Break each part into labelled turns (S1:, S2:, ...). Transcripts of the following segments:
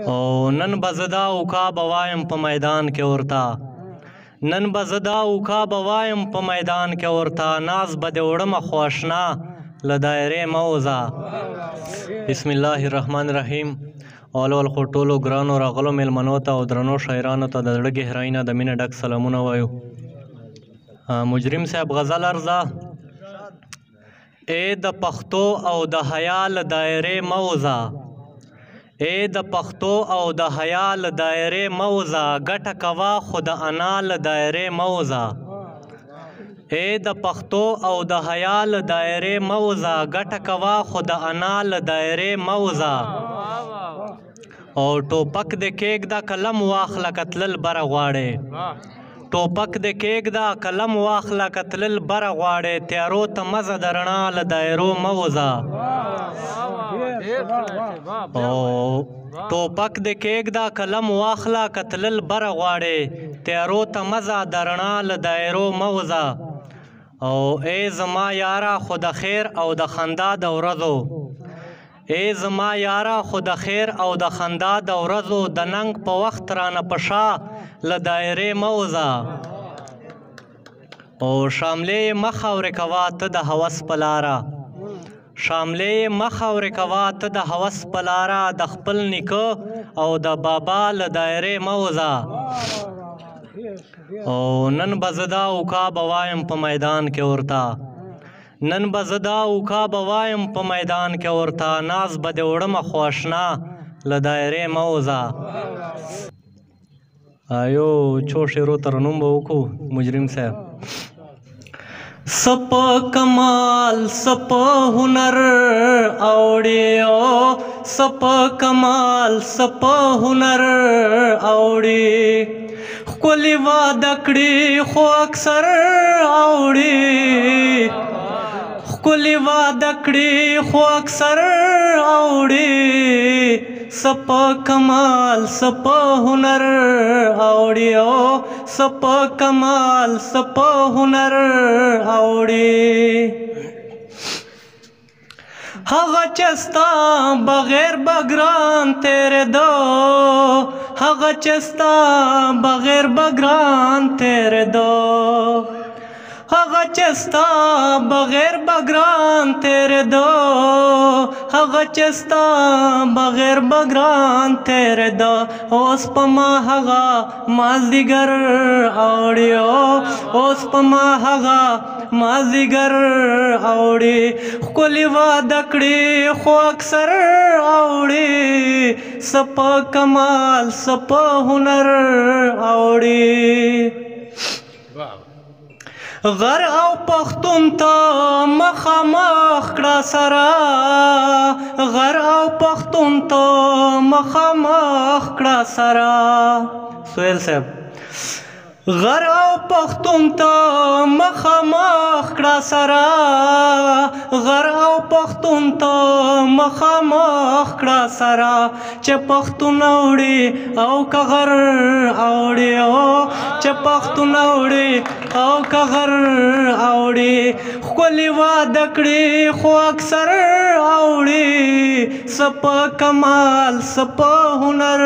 S1: او نن بزدا اوکا بوایم په میدان کې ورتا نن بزدا اوکا بوایم په میدان کې ورتا ناز به دې وړمه خو اشنا له دایرې موزه. بسم الله الرحمن الرحیم. اول خو ټولو ګرانو راغلو میلمنو ته او درنو شاعرانو ته د زړه ګهرای نه د مینې ډک سلامونه وایو. مجرم صاحب غزل ارزه: ای د پښتو او د حیا له دایرې موزه، ای د پښتو او د حیا له دایرې موزه، ګټه کوه خو د انا له دایرې موزه. ای د پښتو او د حیا له دایرې موزه، ګټه کوه خو د انا له دایرې موزه. او ټوپک د کېږده قلم واخله کتلل بره غواړې، ټوپک د کېږده قلم واخله کتلل بره غواړې، تیارو ته مزه د رڼا له دایرو موزه. او ټوپک د کېږده قلم واخله کتلل بره غواړې، تیارو ته مزه د رڼا له دایرو موزه. او ای زما یاره خو د خیر او د خندا د ورځو، ای زما یاره خو د خیر او د خندا د ورځو، د ننګ په وخت رانه په شا له دایرې موزه. او شاملې مخ اورې کوه ته د هوس په لاره، شاملې مخ اورې کوه ته د هوس په لاره، د خپل نیکه او د بابا له دایرې موزه. او نن به زه دا اوکا بوایم په میدان کې ورته، نن به زه دا اوکا بوایم په میدان کې ورته، ناز به دې وړمه خو اشنا له دایرې موزه. یو چو شعرو ترنم به وکړو مجرم صاحب. سپ کمال سپ هنر اوړي، او سپ کمال سپ هنر اوړي، ښکلي واده کړي خو اکثر اوړي، ښکلي واده کړي خو اکثر اوړي، سپ کمال سپ هنر اوړي، او سپ کمال سپ هنر اوړي. هغه چې ستا بغیر بګران تیرې دو، هغه چې ستا بغیر بګران تیرې دو، هغه چې ستا بغیر بګران تیرې دو، هغه چې ستا بغیر بګران تیرې دو. اوس په ما هغه مازدیګر اوړي، اوس په ما هغه مازدیګر اوړي، ښکلي واده کړي خو اکثر اوړي، سپ کمال سپ هنر اوړي. غر او پښتون ته مخامخ کړه سره، غر او پښتون ته مخامخ کړه سره. سهیل صاحب: غر او پښتون ته مخامخ کړه سره، غر او پښتون ته مخامخ کړه سره، چې پښتون اوړي او که غر اوړي، او چې پښتون اوړي او که غر اوړي، ښکلي واده کړي خو اکثر اوړي، سپ کمال سپ هنر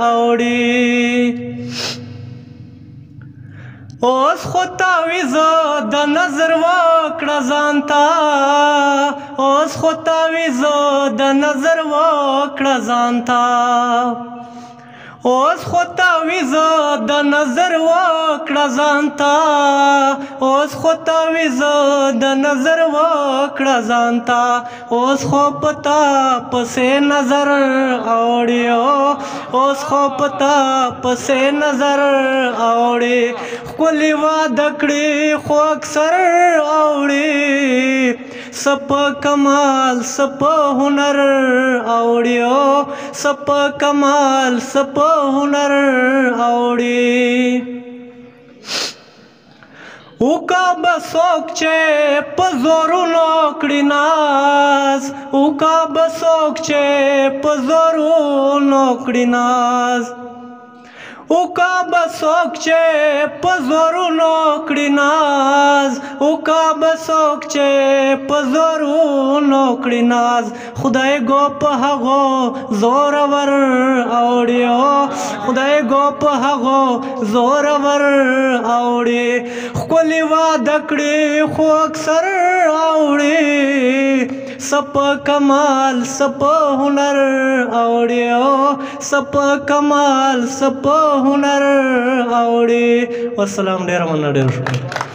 S1: اوړي. اوس خو تعویزه د نظر وکړه ځان ته، اوس خو تعویزه د نظر وکړه ځان ته، اوس خو تعویزه د نظر وکړه ځان ته، اوس خو تعویزه د نظر وکړه ځان ته، اوس خو پتا پسې نظر اوړي، اوس خو پتا پسې نظر اوړي، ښکلي واده کړي خو اکثر اوړي، سپ کمال سپ هنر اوړي، سپ کمال سپ هنر اوړي. اوکا به څوک چې په زورونو کړي ناز، اوکا به څوک چې په زورونو کړي ناز، اوکا به څوک چې په زورونو کړي ناز، اوکا به څوک چې په زورونو کړي ناز، خدای ګو په هغو زورور خدای گو په هغو زورور اوړي ښکلي واده کړي خو اکثر اوړي سپ کمال سپ هنر اوړي او سپ کمال سپ هنر اوړي والسلام ډېره مننه ډېر شکر